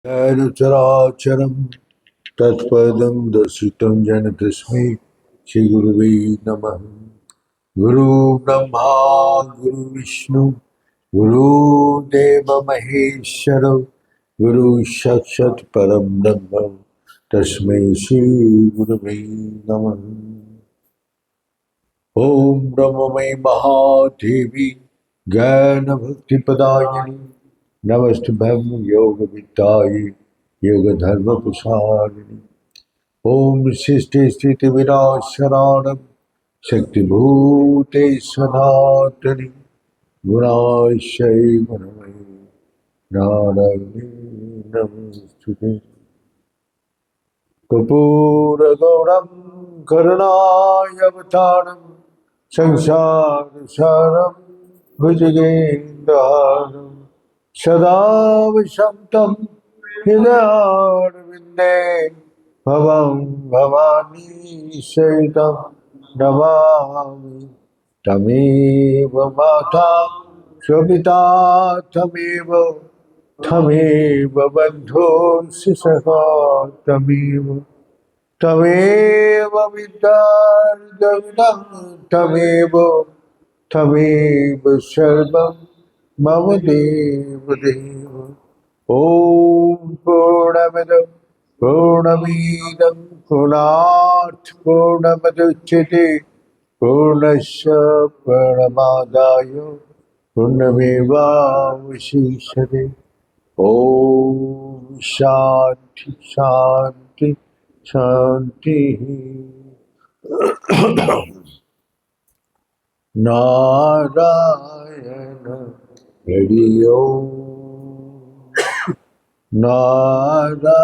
चराचरं तत्पदं दर्शितं येन तस्मै श्रीगुरुवे नमः। गुरु ब्रह्मा गुरु विष्णु गुरुदेव महेश्वर गुरु साक्षात् परं ब्रह्म तस्मै श्रीगुरुवे नमः। ओम ब्रह्ममयी महादेवी ज्ञानभक्तिप्रदायिनी नमस्तुभ्यं योगविद्यायै योगधर्मप्रसारिणी। ओम सृष्टि स्थिति विनाशकारणं शक्तिभूते सनातनी गुणाश्रय गुणमयी नारायणी नमस्तुते। कर्पूरगौरं करुणावतारं संसारसारं भुजगेन्द्रहारं सदा वसन्तं हृदयारविन्दे भवं भवानी सहितं नमामि तमेव माता स्वपिता तमेव बन्धो सखा तमेव विद्यार्थिनं तमेव सर्वं मम देवदेव। ॐ पूर्णमदं पूर्णमिदं पूर्णात् पूर्णमुदच्यते पूर्णस्य पूर्णमादाय पूर्णमेवावशिष्यते। ओम शांति शांति शांति। नारायण हरि ओम नारायण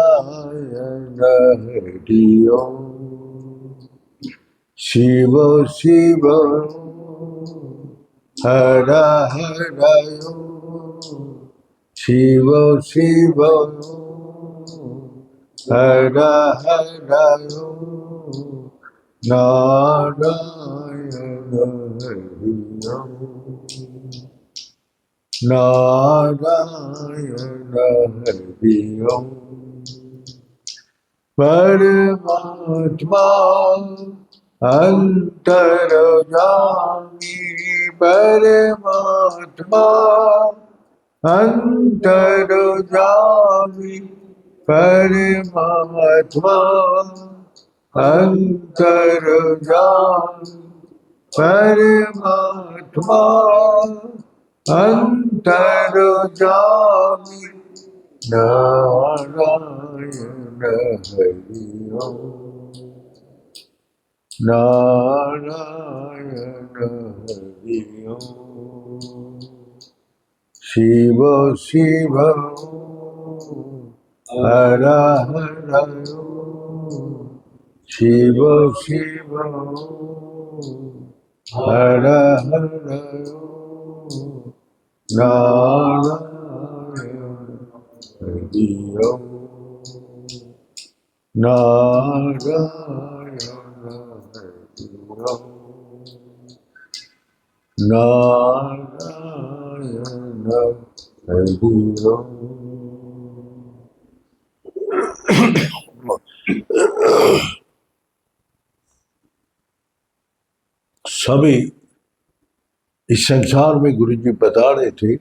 हरि ओम शिव शिव हर हर ओम शिव शिव हर हर नारायण हरि ओम नारायण हरि ओम। परमात्मा अंतर्यामी परमात्मा अंतर्यामी परमात्मा अंतर्यामी परमात्मा अंतर्यामी नारायण हरि ओम नारायण हरि ओम शिव शिव हर हर शिव शिव हर हर नारायण हरि ओम नारायण हरि ओम नारायण हरि ओम। सभी इस संसार में गुरु जी बता रहे थे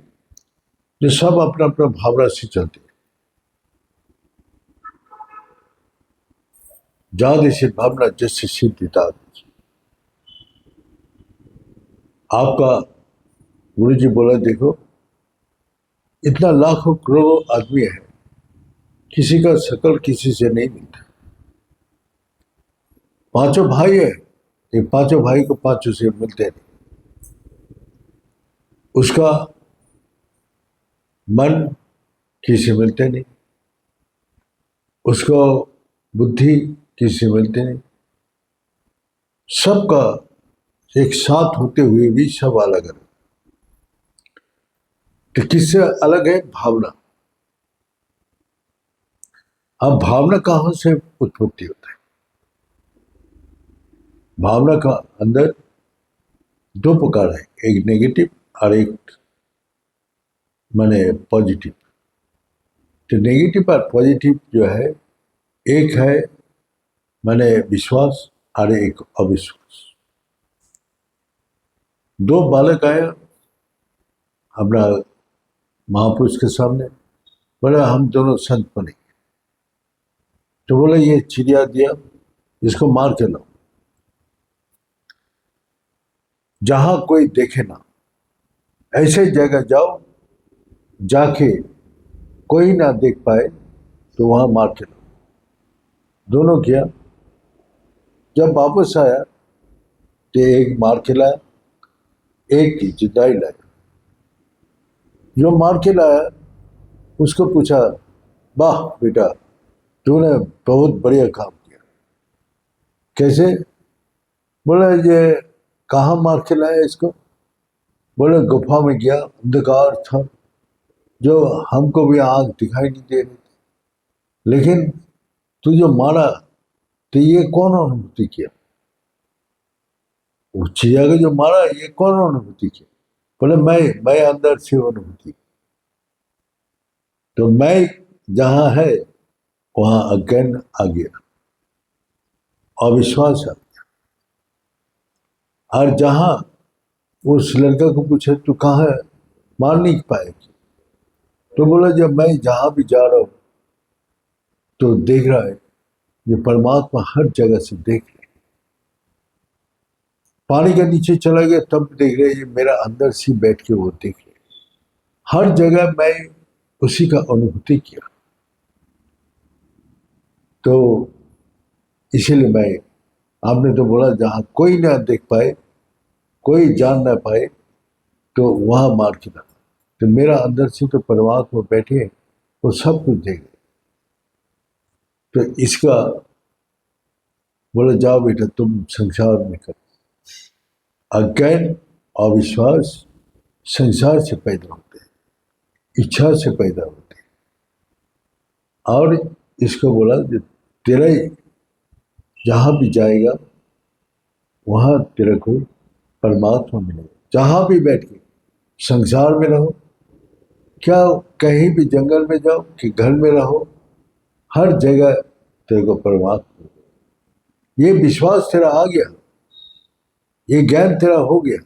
जो सब अपना अपना भावना से चलते, जादेशित भावना जैसे सिद्धिता। आपका गुरु जी बोला देखो इतना लाखों करोड़ों आदमी है, किसी का शकल किसी से नहीं मिलता। पांचों भाई है, ये पांचों भाई को पांचों से मिलते नहीं। उसका मन किसी मिलते नहीं, उसको बुद्धि किसी मिलते नहीं। सबका एक साथ होते हुए भी सब अलग अलग। तो किससे अलग है? भावना। अब भावना कहां से उत्पत्ति होता है? भावना का अंदर दो प्रकार है, एक नेगेटिव और एक माने पॉजिटिव। तो नेगेटिव और पॉजिटिव जो है, एक है मैंने विश्वास और एक अविश्वास। दो बालक आए अपना महापुरुष के सामने, बोले हम दोनों संत बनेंगे। तो बोले ये चिड़िया दिया, इसको मार के लाओ, जहां कोई देखे ना, ऐसे जगह जाओ जाके कोई ना देख पाए तो वहां मार के लाओ। दोनों किया। जब वापस आया तो एक मार के लाया, एक की जिंदा ही लाया। जो मार के लाया उसको पूछा, वाह बेटा तूने बहुत बढ़िया काम किया। कैसे? बोला ये कहाँ मार के लाया इसको? बोले गुफा में गया, अंधकार था, जो हमको भी आग दिखाई नहीं दे रही थी, लेकिन तू जो मारा तो ये कौन अनुभूति किया? उस चिड़िया को जो मारा ये कौन अनुभूति किया? बोले मैं अंदर से अनुभूति। तो मैं जहां है वहां अज्ञान आ गया, अविश्वास आ गया। और जहां उस लड़का को पूछे तू कहाँ है, मार नहीं पाएगी। तो बोला जब मैं जहां भी जा रहा हूं तो देख रहा है ये परमात्मा हर जगह से देख रहे। पानी के नीचे चला गया तब देख रहे ये मेरा अंदर से बैठ के वो देख रहे। हर जगह मैं उसी का अनुभूति किया। तो इसीलिए मैं, आपने तो बोला जहां कोई ना देख पाए, कोई जान ना पाए तो वहां मार के डाला। तो मेरा अंदर से तो परमात्मा बैठे, वो सब कुछ देख रहे। तो इसका बोला जाओ बेटा तुम संसार में करो। अज्ञान अविश्वास संसार से पैदा होते हैं, इच्छा से पैदा होते हैं। और इसको बोला जो तेरा जहां भी जाएगा वहां तेरे को परमात्मा मिलेगा। जहां भी बैठ के संसार में रहो, क्या कहीं भी जंगल में जाओ कि घर में रहो, हर जगह तेरे को परमात्मा। ये विश्वास तेरा आ गया, ये ज्ञान तेरा हो गया,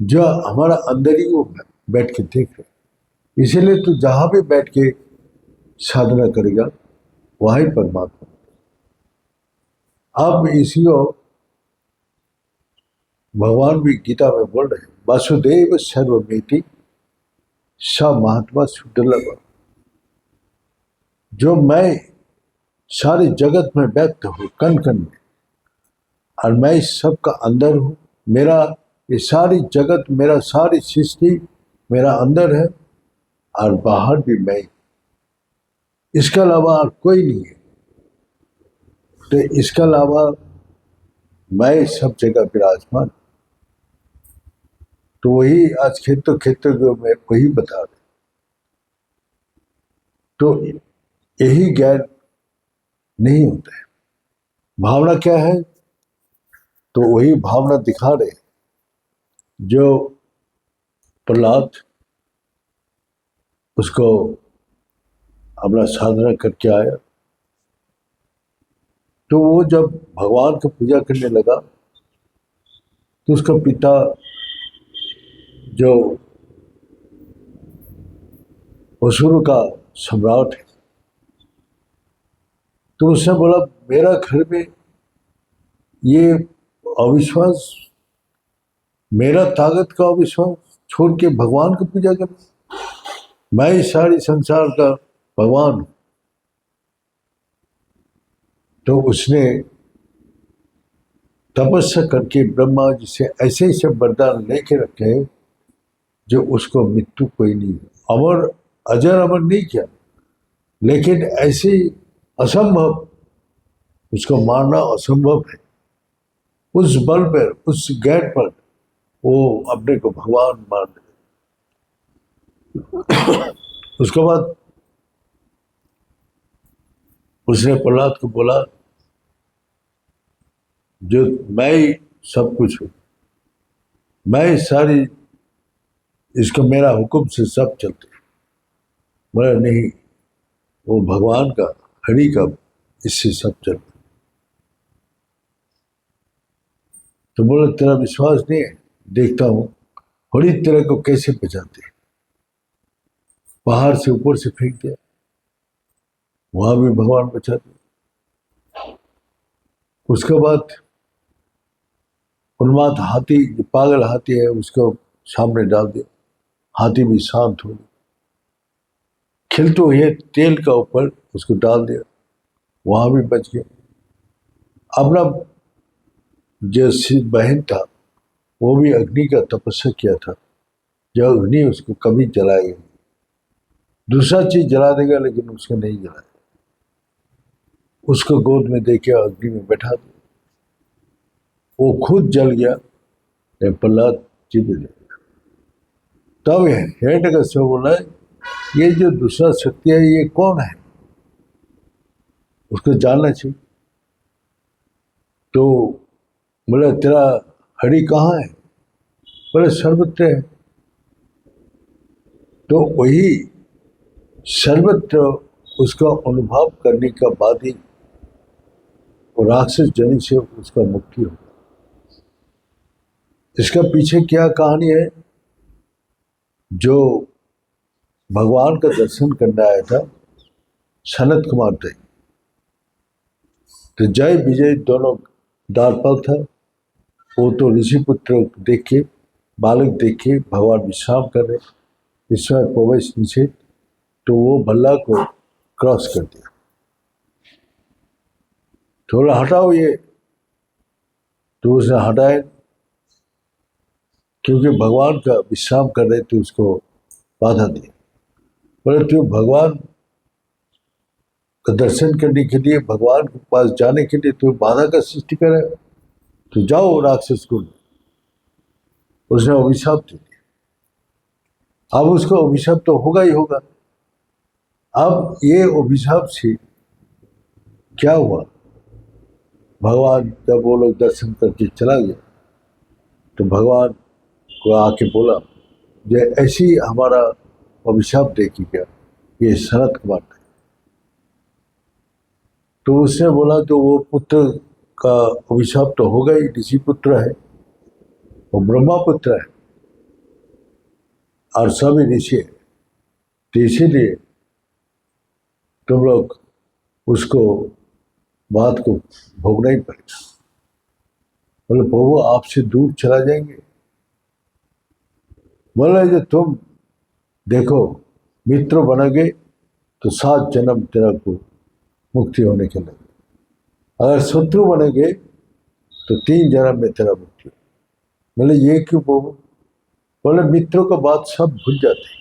जो हमारा अंदर ही वो बैठ के देख रहे। इसीलिए तू जहां भी बैठ के साधना करेगा वही परमात्मा। अब इसी को भगवान भी गीता में बोल रहे हैं, वासुदेव सर्वमेति स महात्मा सुदुर्लभ। जो मैं सारे जगत में व्यक्त हूँ, कण कण में, और मैं सबका अंदर हूँ। मेरा ये सारी जगत, मेरा सारी सृष्टि मेरा अंदर है और बाहर भी मैं, इसके अलावा और कोई नहीं है। तो इसके अलावा मैं सब जगह विराजमान। तो वही आज क्षेत्र में वही बता रहे। तो यही ज्ञान नहीं होता है। भावना क्या है? तो वही भावना दिखा रहे जो प्रहलाद उसको अपना साधना करके आया। तो वो जब भगवान की पूजा करने लगा तो उसका पिता जो असुरों का सम्राट है, तो उसने बोला मेरा घर में ये अविश्वास, मेरा ताकत का अविश्वास छोड़ के भगवान की पूजा कर, मैं इस सारी संसार का भगवान हूं। तो उसने तपस्या करके ब्रह्मा जी से ऐसे ही सब वरदान लेके रखे जो उसको मृत्यु कोई नहीं, अमर अजर अमर नहीं किया, लेकिन ऐसे असंभव, उसको मारना असंभव है। उस बल पर, उस ज्ञान पर वो अपने को भगवान मान दे। उसके बाद उसने प्रहलाद को बोला जो मैं ही सब कुछ हूं, मैं सारी, इसको मेरा हुक्म से सब चलते। बोला नहीं, वो भगवान का, हरि का, इससे सब चल। तो बोला तेरा विश्वास नहीं है, देखता हूं हरि तेरे को कैसे बचाते। पहाड़ से ऊपर से फेंक दिया, वहां भी भगवान बचा दिया। उसके बाद उन्माद हाथी, जो पागल हाथी है, उसको सामने डाल दिया, हाथी भी शांत हो गया। खिलते हुए तेल का ऊपर उसको डाल दिया, वहां भी बच गया। अपना जो बहन था वो भी अग्नि का तपस्या किया था, जो अग्नि उसको कभी जलाएगी, दूसरा चीज जला देगा लेकिन उसको नहीं जलाएगा। उसको गोद में देके अग्नि में बैठा दिया, वो खुद जल गया, प्रहलाद जी भी जल गया। तब हिरण्यकश्यप बोला ये जो दूसरा शक्ति है ये कौन है, उसको जानना चाहिए। तो बोला तेरा हरि कहाँ है, बोले सर्वत्र है। तो वही सर्वत्र उसका अनुभव करने का बाद ही वो राक्षस जनी से उसका मुक्ति हो। इसका पीछे क्या कहानी है, जो भगवान का दर्शन करने आया था सनत कुमार थे, तो जय विजय दोनों द्वारपाल था। वो तो ऋषि पुत्र देख के, बालक देख के भगवान विश्राम कर रहे, विश्राम प्रवेश निषेध, तो वो भल्ला को क्रॉस कर दिया, थोड़ा हटाओ ये, तो उसने हटाए, क्योंकि भगवान का विश्राम कर रहे थे, उसको बाधा दी। बोले तू भगवान का दर्शन करने के लिए, भगवान के पास जाने के लिए तू बाधा का सृष्टि करे, तो जाओ राक्षस को। उसने अभिशाप दे दिया। अब उसको अभिशाप तो होगा ही होगा। अब ये अभिशाप से क्या हुआ, भगवान जब वो लोग दर्शन करके चला गया, तो भगवान को आके बोला जो ऐसी हमारा अभिशाप देखी क्या, ये सनत कुमार था। तो उसने बोला तो वो पुत्र का अभिशाप तो होगा ही, ऋषि पुत्र है, वो ब्रह्मा पुत्र है और सभी ऋषि है, तो इसीलिए तुम लोग उसको बात को भोगना ही पड़ेगा। बोले प्रभु आपसे दूर चला जाएंगे। बोले जो तुम देखो मित्र बनोगे तो 7 जन्म तेरा को मुक्ति होने के लगे, अगर शत्रु बनेगे तो 3 जन्म में तेरा मुक्ति। बोले ये क्यों प्रभु? बोले मित्रों का बात सब भूल जाते हैं,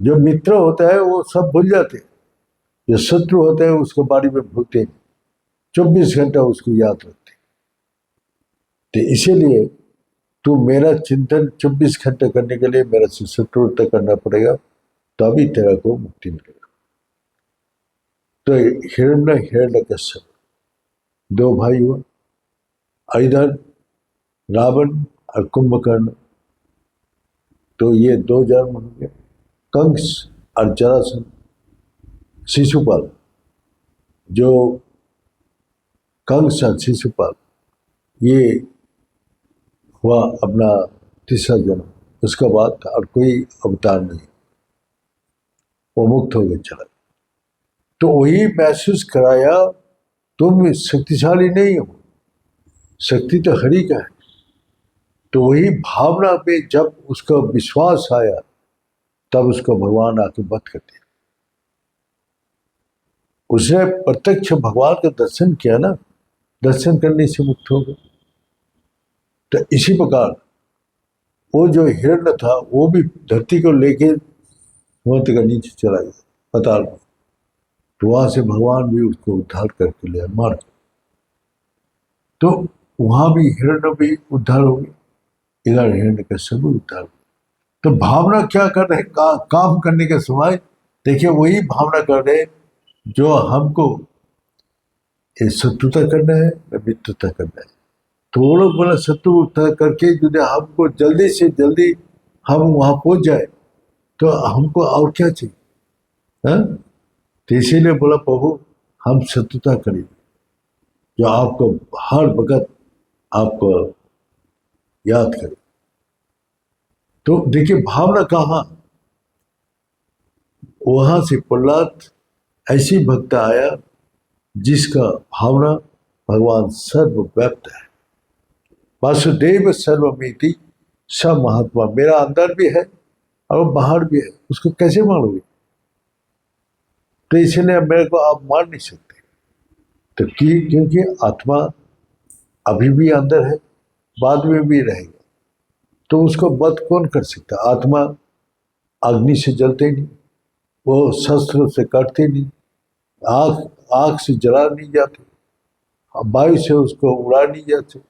जो मित्र होता है वो सब भूल जाते हैं, जो शत्रु होता है उसके बारे में भूलते हैं, 24 घंटा उसको याद रखते। तो इसीलिए तू मेरा चिंतन 24 घंटे करने के लिए मेरा से शत्रुता करना पड़ेगा, तभी तेरा को मुक्ति मिलेगा। तो हिरण्यकश्यप 2 भाई हुआ, इधर रावण और कुंभकर्ण, तो ये 2 जन्म हो गए। कंस और जरासंध, शिशुपाल, जो कंस और शिशुपाल, ये हुआ अपना 3रा जन्म। उसके बाद और कोई अवतार नहीं, वो मुक्त हो गए चला। तो वही महसूस कराया तुम शक्तिशाली नहीं हो, शक्ति तो हरि का है। तो वही भावना पे जब उसका विश्वास आया, तब उसको भगवान आके वध कर दिया। उसने प्रत्यक्ष भगवान का दर्शन किया ना, दर्शन करने से मुक्त हो गए। तो इसी प्रकार वो जो हिरण्य था वो भी धरती को लेके समुद्र का नीचे चला गया पताल में, तो वहां से भगवान भी उसको उद्धार करके लिया, मार दिया। तो वहां भी हिरण्य भी उद्धार हो गए, इधर हिरण्यकश्यप भी उद्धार हो गए। तो भावना क्या कर रहे, काम करने के समय देखिए वही भावना कर रहे जो हमको शत्रुता करना है या मित्रता करना है। तो वो लोग बोला शत्रुता करके यदि हमको जल्दी से जल्दी हम वहां पहुंच जाए तो हमको और क्या चाहिए, है? तो इसीलिए बोला प्रभु हम शत्रुता करेंगे जो आपको हर वक्त आपको याद करें। तो देखिए भावना कहाँ, वहां से प्रहलाद ऐसी भक्त आया जिसका भावना भगवान सर्वव्याप्त है। वासुदेव सर्वमिति स महात्मा, मेरा अंदर भी है और बाहर भी है, उसको कैसे मानोगे? तो इसलिए मेरे को आप मान नहीं सकते। तो क्योंकि आत्मा अभी भी अंदर है, बाद में भी रहेगा, तो उसको वध कौन कर सकता? आत्मा अग्नि से जलते नहीं, वो शस्त्र से कटते नहीं, आग से जला नहीं जाते, वायु से उसको उड़ा नहीं जाते,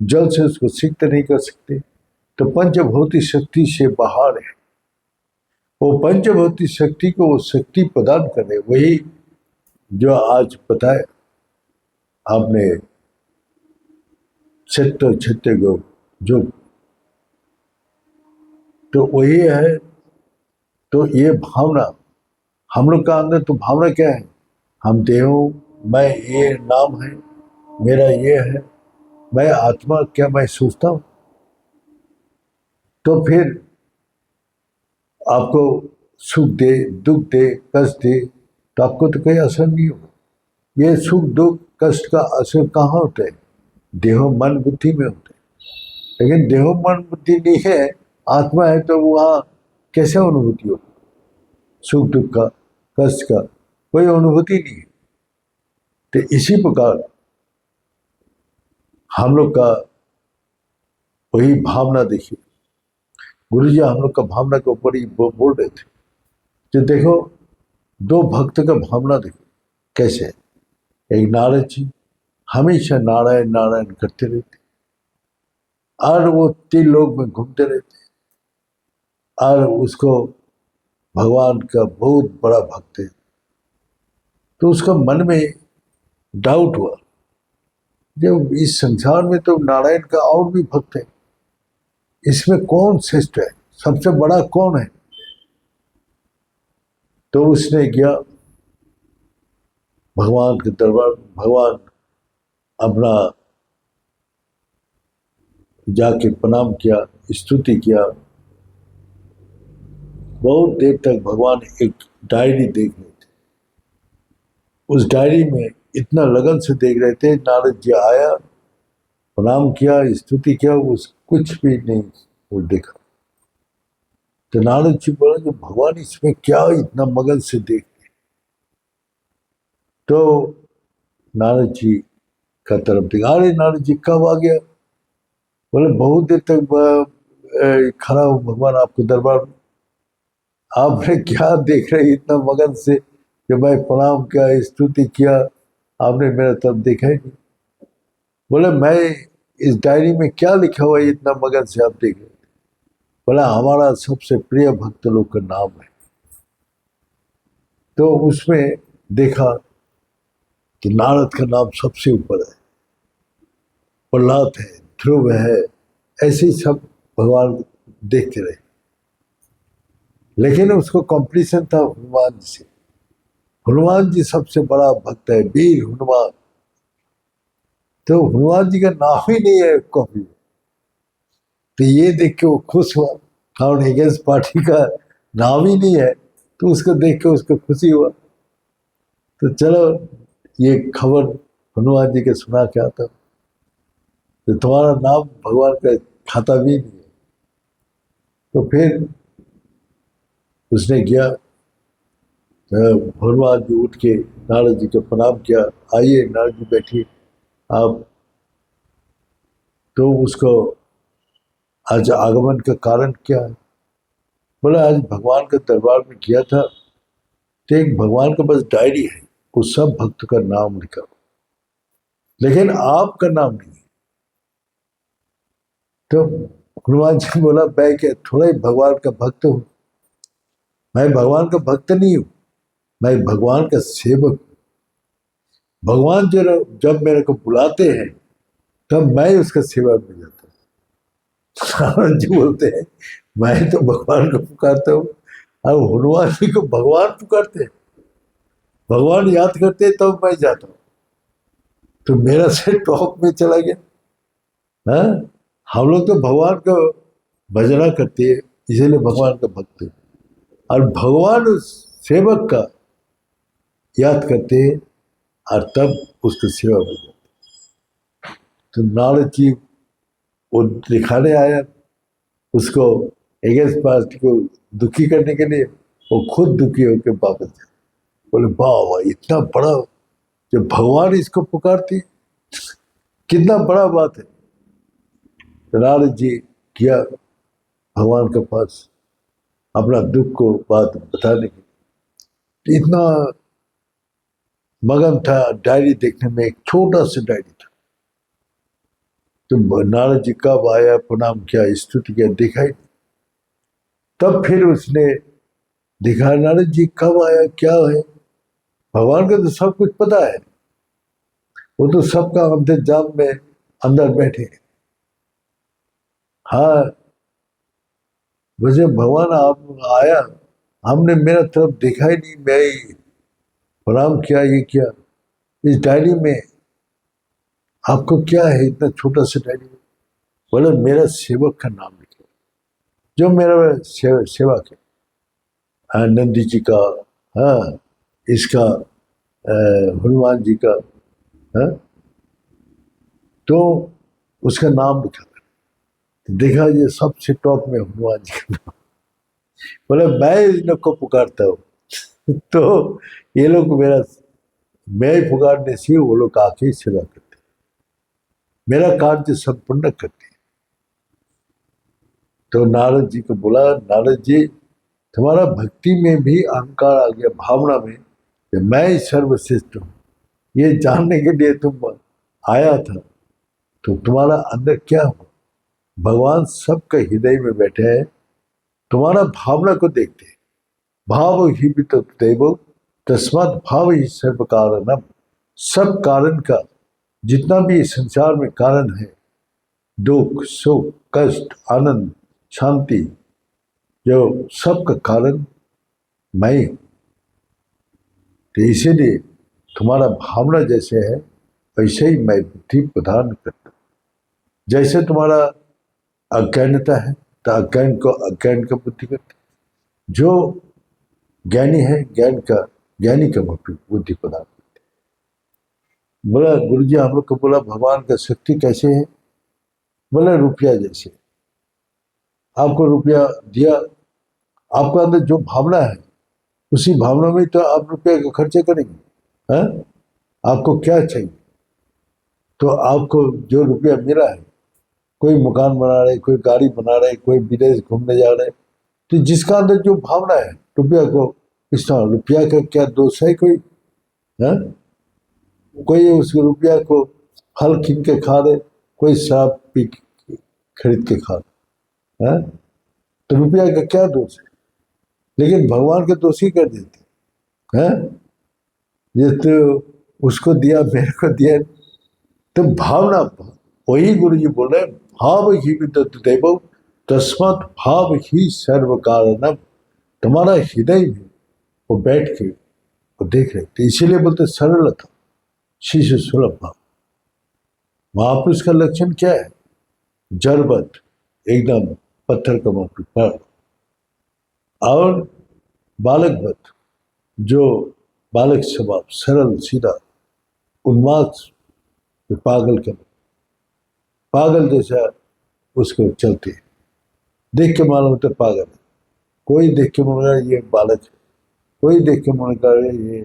जल से उसको सिक्त नहीं कर सकते। तो पंचभौतिक शक्ति से बाहर है। वो पंचभौतिक शक्ति को वो शक्ति प्रदान करे, वही जो आज बताया आपने छत्तर छत्ते को जो, तो वही है। तो ये भावना हम लोग का अंदर, तो भावना क्या है? हम देह हूं, मैं ये नाम है, मेरा ये है, मैं आत्मा, क्या मैं सोचता हूं? तो फिर आपको सुख दे, दुख दे, कष्ट दे, तो आपको तो कोई असर नहीं होगा। ये सुख दुख कष्ट का असर कहाँ होता है? देहो मन बुद्धि में होता है। लेकिन देहो मन बुद्धि नहीं है, आत्मा है, तो वहाँ कैसे अनुभूति हो? सुख दुख का, कष्ट का कोई अनुभूति नहीं है। तो इसी प्रकार हम लोग का वही भावना देखिए, गुरु जी हम लोग का भावना के ऊपर ही बोल रहे थे कि देखो दो भक्त का भावना देखो कैसे है। एक नारद जी हमेशा नारायण नारायण करते रहते और वो 3 लोक में घूमते रहते और उसको भगवान का बहुत बड़ा भक्त है। तो उसका मन में डाउट हुआ, जब इस संसार में तो नारायण का और भी भक्त है, इसमें कौन श्रेष्ठ है, सबसे बड़ा कौन है? तो उसने गया भगवान के दरबार, भगवान अपना जाके प्रणाम किया, स्तुति किया। बहुत देर तक भगवान एक डायरी देख रहे थे, उस डायरी में इतना लगन से देख रहे थे। नारद जी आया, प्रणाम किया, स्तुति किया, उस कुछ भी नहीं वो देखा। तो नारद जी बोला कि भगवान इसमें क्या इतना मगन से देख रहे? तो नारद जी का तरफ देखा, अरे नारद जी कब आ गया? बोले बहुत देर तक खड़ा हूं भगवान आपके दरबार में, आपने क्या देख रहे इतना मगन से कि मैं प्रणाम किया, स्तुति किया, आपने मेरा तरफ देखा ही नहीं। बोले मैं इस डायरी में क्या लिखा हुआ है इतना मगन से आप देख रहे? बोला हमारा सबसे प्रिय भक्त लोग का नाम है। तो उसमें देखा कि नारद का नाम सबसे ऊपर है, प्रहलाद है, ध्रुव है, ऐसे ही सब भगवान देखते रहे। लेकिन उसको कॉम्पिटिशन था हनुमान जी से। हनुमान जी सबसे बड़ा भक्त है, वीर हनुमान। तो हनुमान जी का नाम ही नहीं है कॉपी में। तो ये देख के वो खुश हुआ, कारण अगेंस्ट पार्टी का नाम ही नहीं है, तो उसको देख के उसको खुशी हुआ। तो चलो ये खबर हनुमान जी के सुना क्या था, तो तुम्हारा नाम भगवान का खाता भी नहीं है। तो फिर उसने किया, हनुमान जी उठ के नारद जी को प्रणाम किया, आइए नारद जी बैठिए आप। तो उसको आज आगमन का कारण क्या है? बोला आज भगवान के दरबार में किया था, तो एक भगवान का बस डायरी है, उस सब भक्त का नाम लिखा, लेकिन आपका नाम नहीं। तो हनुमान जी बोला मैं क्या थोड़ा ही भगवान का भक्त हूं? मैं भगवान का भक्त नहीं हूं, मैं भगवान का सेवक हूं। भगवान जब मेरे को बुलाते हैं तब मैं उसका सेवा में जाता हूँ। नारायण जी बोलते हैं मैं तो भगवान को पुकारता हूँ और हनुमान जी को भगवान पुकारते हैं। भगवान याद करते तब तो मैं जाता हूँ, तो मेरा से टॉप में चला गया। हाँ, हम लोग तो भगवान का भजना करते हैं, इसीलिए भगवान का भक्त है, और भगवान उस सेवक का याद करते हैं और तब उसकी सेवा में जाते। तो नारद जी वो दिखाने आया उसको, एगेंस्ट पार्टी को दुखी करने के लिए, वो खुद दुखी होकर वापस गए। बोले वाह वाह, इतना बड़ा जब भगवान इसको पुकारती, कितना बड़ा बात है। तो नारद जी किया भगवान के पास अपना दुख को बात बताने की, इतना मगन था डायरी देखने में, एक छोटा सा डायरी था। तो नारद जी कब आया, प्रणाम किया, स्तुति किया, दिखाई। तब फिर उसने दिखा, नारद जी कब आया, क्या है। भगवान को तो सब कुछ पता है, वो तो सबका अंतर्जाम में अंदर बैठे। हाँ, वैसे भगवान आप आया, हमने मेरा तरफ देखा ही नहीं, मैं ही प्रणाम किया, ये किया। इस डायरी में आपको क्या है, इतना छोटा सा डायरी में। बोले मेरा सेवक का नाम लिखे, जो मेरा सेवक है। हाँ, नंदी जी का, हाँ, इसका हनुमान जी का, हाँ, तो उसका नाम लिखा था। तो देखा ये सबसे टॉप में हनुमान जी का नाम। बोले मैं इन लोग को पुकारता हूँ तो ये लोग मेरा, मैं ही पुकारने से वो लोग आके सेवा करते, मेरा कार्य संपूर्ण करते। तो नारद जी को बोला, नारद जी तुम्हारा भक्ति में भी अहंकार आ गया, भावना में कि मैं ही सर्वश्रेष्ठ हूँ, ये जानने के लिए तुम आया था। तो तुम्हारा अंदर क्या हो, भगवान सबके हृदय में बैठे हैं, तुम्हारा भावना को देखते हैं। भाव ही भी तो देव, तस्मात् भाव ही सर्व कारणम। सब कारण का, जितना भी संसार में कारण है, दुख सुख कष्ट आनंद शांति, जो सबका कारण मैं हूं। तो इसीलिए तुम्हारा भावना जैसे है वैसे ही मैं बुद्धि प्रदान करता हूं। जैसे तुम्हारा अज्ञानता है तो अज्ञान को अज्ञान का बुद्धि करता, जो ज्ञानी है ज्ञानी का बुद्धि प्रदान करते। बोला गुरु जी हम लोग को बोला भगवान का शक्ति कैसे है। बोला रुपया जैसे, आपको रुपया दिया, आपका अंदर जो भावना है उसी भावना में तो आप रुपये का खर्चे करेंगे। हैं, आपको क्या चाहिए, तो आपको जो रुपया मिला है, कोई मकान बना रहे, कोई गाड़ी बना रहे, कोई विदेश घूमने जा रहे, तो जिसका अंदर जो भावना है रुपया को, इस्तेमाल, रुपया का क्या दोष है कोई है। कोई उस रुपया को फल खींच के खा रहे, कोई शराब पी खरीद के खा रहे है, तो रुपया का क्या दोष है। लेकिन भगवान के दोषी कर देते हैं, ये तो उसको दिया मेरे को दिया। तो भावना, वही गुरु जी बोल रहे भाव ही देव, तस्मत् भाव ही सर्व कारणम। तुम्हारा हृदय में वो बैठ के वो देख रहे थे, इसीलिए बोलते सरल था शिशु सुलभ भाव। महापुरुष का लक्षण क्या है, जड़वत, एकदम पत्थर का माफी पर, और बालकवत, जो बालक स्वभाव, सरल सीधा, उन्माद, पागल के पागल जैसा उसको चलते, देख के मालूम होता पागल है। कोई देख के मन ये बालक है, कोई देख के मन कर ये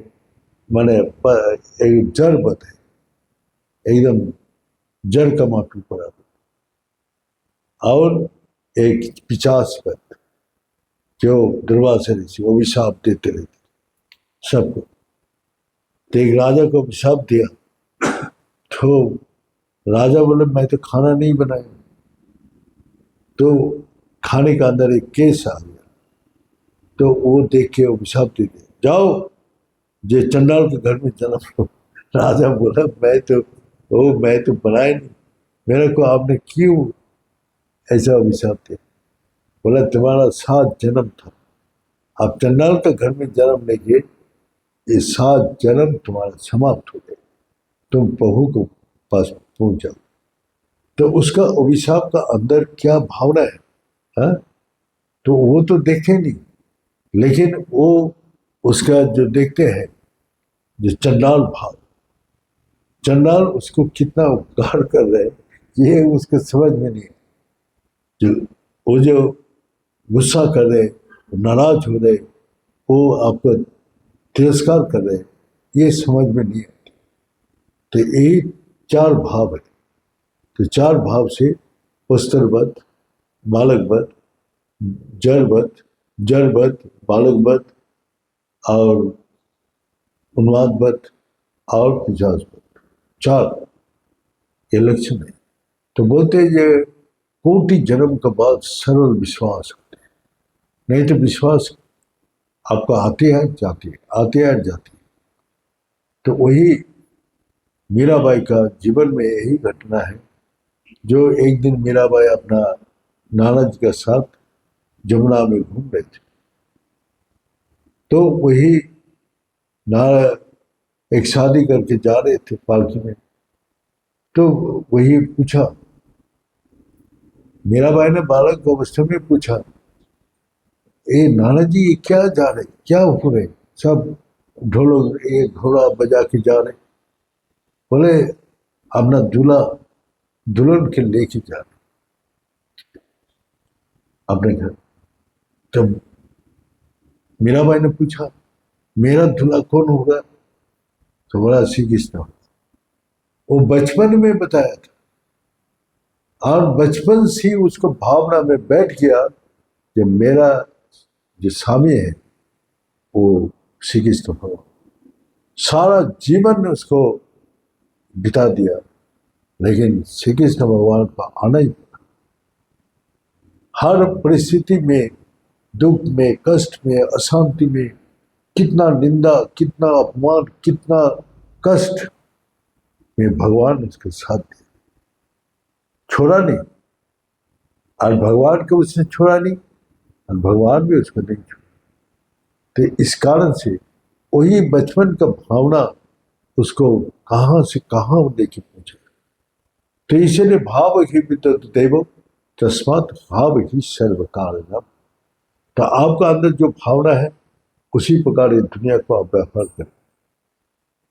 माने एक जड़वत है, एकदम जड़ का माफी पड़ा। और एक पिचासवत, जो दुर्वासा ऋषि, वो अभिशाप देते रहते सबको। तो एक राजा को अभिशाप दिया, तो राजा बोले मैं तो खाना नहीं बनाया, तो खाने का अंदर एक केस आ गया, तो वो देख के अभिशाप दे दिया, जाओ जे चंडाल के घर में जन्म लो। राजा बोला मैं तो बनाया नहीं, मेरे को आपने क्यों ऐसा अभिशाप दिया। बोला तुम्हारा 7 जन्म था, आप चंडाल के घर में जन्म लेके ये 7 जन्म तुम्हारा समाप्त हो गए, तुम प्रभु को पास पहुंच जाओ। तो उसका अभिशाप का अंदर क्या भावना है, हा? तो वो तो देखे नहीं, लेकिन वो उसका जो देखते हैं, जो चंडाल भाव, चंडाल उसको कितना उपकार कर रहे हैं ये उसको समझ में नहीं है। जो वो जो गुस्सा कर रहे, नाराज हो रहे, वो आपका तिरस्कार कर रहे, ये समझ में नहीं है। तो यही 4 भाव है। तो 4 भाव से वस्त्रवत, बालकवत, जड़वत, जड़वत, बालकवत और उन्मादवत और पिशाचवत, 4 ये लक्षण है। तो बोलते हैं ये कोटि जन्म के बाद सरल विश्वास होते हैं। नहीं तो विश्वास आपका आते हैं जाती है, आते हैं जाती है। तो वही मीराबाई का जीवन में यही घटना है। जो एक दिन मीराबाई अपना नाना जी के साथ जमुना में घूम रहे थे, तो वही एक शादी करके जा रहे थे पालकी में। तो वही पूछा, मीराबाई ने बालक अवस्था में पूछा, ए नाना जी ये क्या जा रहे, क्या हो रहे, सब ढोलो ये घोड़ा बजा के जा रहे। बोले अपना दूल्हा दुल्हन के लेके जा रहे अपने घर। तब मीराबाई ने पूछा मेरा दूल्हा कौन होगा, तो बोला श्री कृष्ण। वो बचपन में बताया था और बचपन से उसको भावना में बैठ गया कि मेरा जो स्वामी है वो श्री कृष्ण भगवान। सारा जीवन उसको बिता दिया, लेकिन श्री कृष्ण भगवान का आना ही, हर परिस्थिति में, दुख में, कष्ट में, अशांति में, कितना निंदा, कितना अपमान, कितना कष्ट में भगवान उसके साथ थे, छोड़ा नहीं। और भगवान को उसने छोड़ा नहीं और भगवान भी उसको नहीं छोड़ा। तो इस कारण से वही बचपन का भावना उसको कहां से कहां लेके पहुंचे। तो इसलिए भाव ही विद्युत देव तस्मात् भाव ही सर्व कारणम। तो आपका अंदर जो भावना है उसी प्रकार इस दुनिया को आप व्यवहार करें।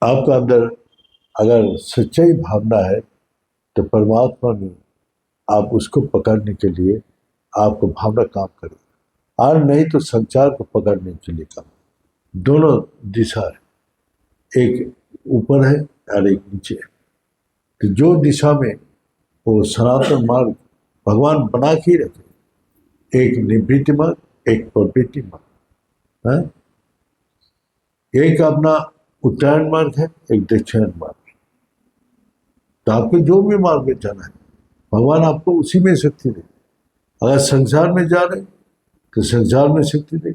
आपका अंदर अगर सच्चाई भावना है तो परमात्मा में आप उसको पकड़ने के लिए आपको भावना काम करे, और नहीं तो संचार को पकड़ने के लिए काम। दोनों दिशा है, एक ऊपर है और एक नीचे है। तो जो दिशा में वो सनातन मार्ग भगवान बना के ही रखे, एक निवृत्ति मार्ग, एक प्रवृत्ति मार्ग है, एक अपना उत्तरायण मार्ग है, एक दक्षिणायन मार्ग है। तो आपको जो भी मार्ग में जाना है भगवान आपको उसी में शक्ति दे। अगर संसार में जा रहे तो संसार में शक्ति दे,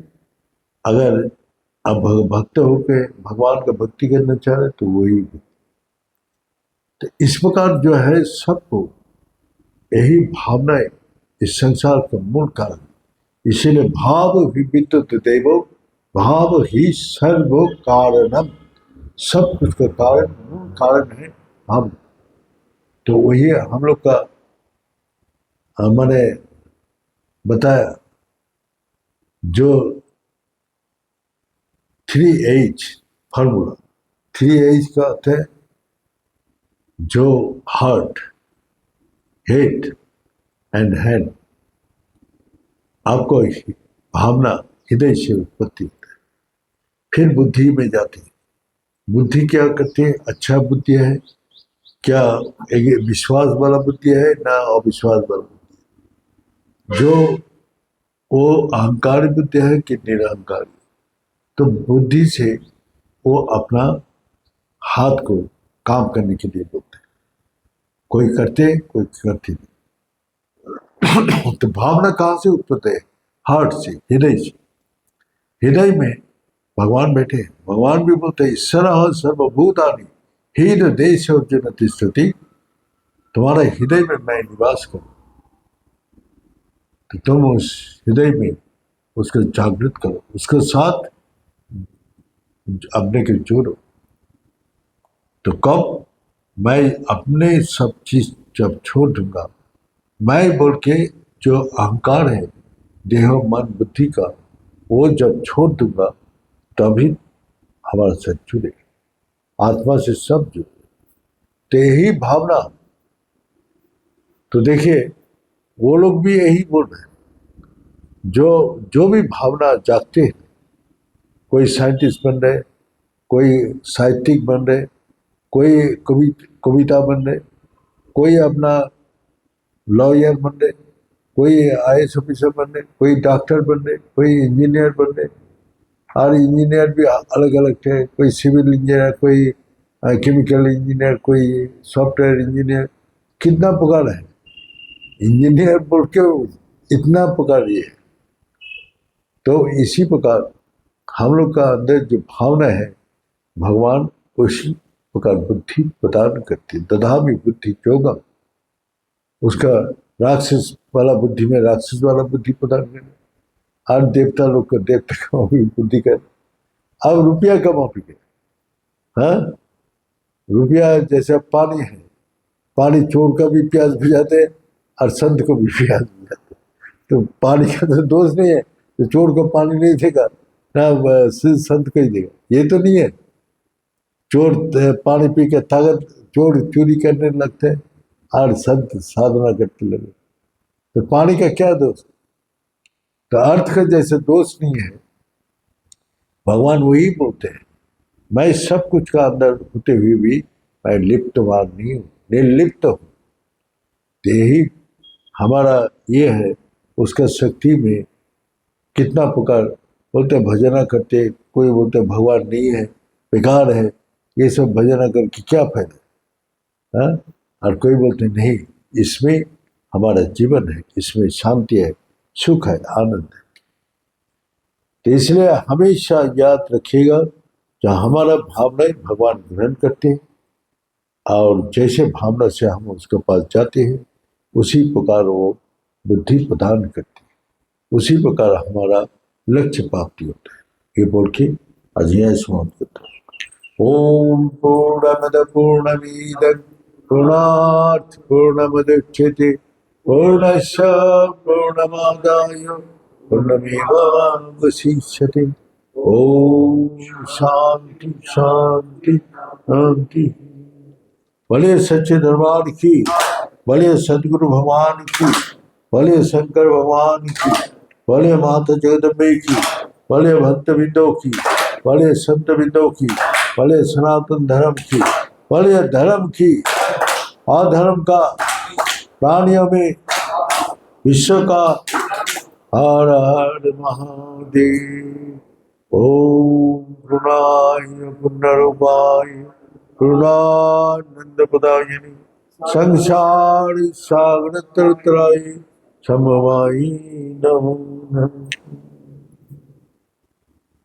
अगर आप भक्त होकर भगवान का भक्ति करना चाह रहे तो वही। तो इस प्रकार जो है सबको यही भावनाएं इस संसार का मूल कारण। इसीलिए भाव ही विद्युत देवो भाव ही सर्व कारणम। सब कुछ का कारण, मूल कारण है हम। तो वही हम लोग का मैंने बताया जो 3H फॉर्मूला। 3H का अर्थ है जो हार्ट, हेड एंड हैंड, आपको भावना हृदय से उत्पत्ति होता है, फिर बुद्धि में जाती है। बुद्धि क्या करती है, अच्छा बुद्धि है क्या, एक विश्वास वाला बुद्धि है ना अविश्वास वाला बुद्धि, जो वो अहंकारी बुद्धि है कि निरहंकारी। तो बुद्धि से वो अपना हाथ को काम करने के लिए बोलते हैं, कोई करते कोई करते नहीं। तो भावना कहाँ से उत्पत्ति है, हार्ट से, हृदय से। हृदय में भगवान बैठे हैं। भगवान भी बोलते हैं ईश्वरः सर्वभूतानि हृदयेषु तिष्ठति। तुम्हारा हृदय में मैं निवास करूं, तो तुम उस हृदय में उसको जागृत करो, उसके साथ अपने के चोर हो। तो कब मैं अपने सब चीज जब छोड़ दूंगा, मैं बोल के जो अहंकार है देह मन बुद्धि का, वो जब छोड़ दूंगा तभी हमारा सब जुड़े, आत्मा से सब जुड़े। तो यही भावना, तो देखिए वो लोग भी यही बोल रहे हैं, जो जो भी भावना जागते हैं, कोई साइंटिस्ट बन रहे, कोई साहित्यिक बन रहे, कोई कविता बन रहे, कोई अपना लॉयर बन रहे, कोई IAS ऑफिसर बन रहे, कोई डॉक्टर बन रहे, कोई इंजीनियर बन रहे। और इंजीनियर भी अलग अलग थे, कोई सिविल इंजीनियर, कोई केमिकल इंजीनियर, कोई सॉफ्टवेयर इंजीनियर, कितना प्रकार है इंजीनियर बोल के, इतना प्रकार ये है। तो इसी प्रकार हम लोग का अंदर जो भावना है, भगवान उसी प्रकार बुद्धि प्रदान करते, दधामि बुद्धि योगम, उसका राक्षस वाला बुद्धि में राक्षस वाला बुद्धि प्रदान करें, और देवता लोग को देवता का बुद्धि कर। अब रुपया कमा के, हाँ, रुपया जैसे पानी है, पानी चोर का भी प्यास बुझाते हैं और संत को भी प्यास बुझाते हैं। तो पानी का तो दोष नहीं है, तो चोर को पानी नहीं देगा ना, संत को ही देगा, ये तो नहीं है। चोर पानी पी के ताकत, चोर चोरी करने लगते हैं और संत साधना करते लगे, तो पानी का क्या दोष? तो अर्थ का जैसे दोष नहीं है, भगवान वही बोलते हैं, मैं सब कुछ का अंदर होते हुए भी मैं लिप्तवान नहीं हूँ, निर्लिप्त हूँ। यही हमारा ये है, उसका शक्ति में कितना प्रकार बोलते भजना करते, कोई बोलते भगवान नहीं है, बेकार है, ये सब भजना करके क्या फायदा, हाँ? और कोई बोलते नहीं, इसमें हमारा जीवन है, इसमें शांति है, सुख है, आनंद है। तो इसलिए हमेशा याद रखिएगा, जहाँ हमारा भावनाएं भगवान ग्रहण करते हैं, और जैसे भावना से हम उसके पास जाते हैं, उसी प्रकार वो बुद्धि प्रदान करती है, उसी प्रकार हमारा लक्ष्य प्राप्ति होता है। ये बोल के आज यह समाप्त करता हूँ। ओम पूर्णमद पूर्णमीदं पूर्णात् पूर्णमुदच्यते पूर्णस्य पूर्णमादाय पूर्णमेवावशिष्यते। ओम शांति शांति शांति। भले सच्चे दरबार की, भले सदगुरु भगवान की, भले शंकर भगवान की, भले माता जगदम्बे की, भले भक्त बिंदों की, भले संत बिंदों की, भले सनातन धर्म की, भले धर्म की, अधर्म का, प्राणियों में, विश्व का। हर हर महादेव। ओम करुणाय पुण्यरूपाय करुणानंद प्रदायिनी संसार सागर तरतराय समवायी नमो नमः।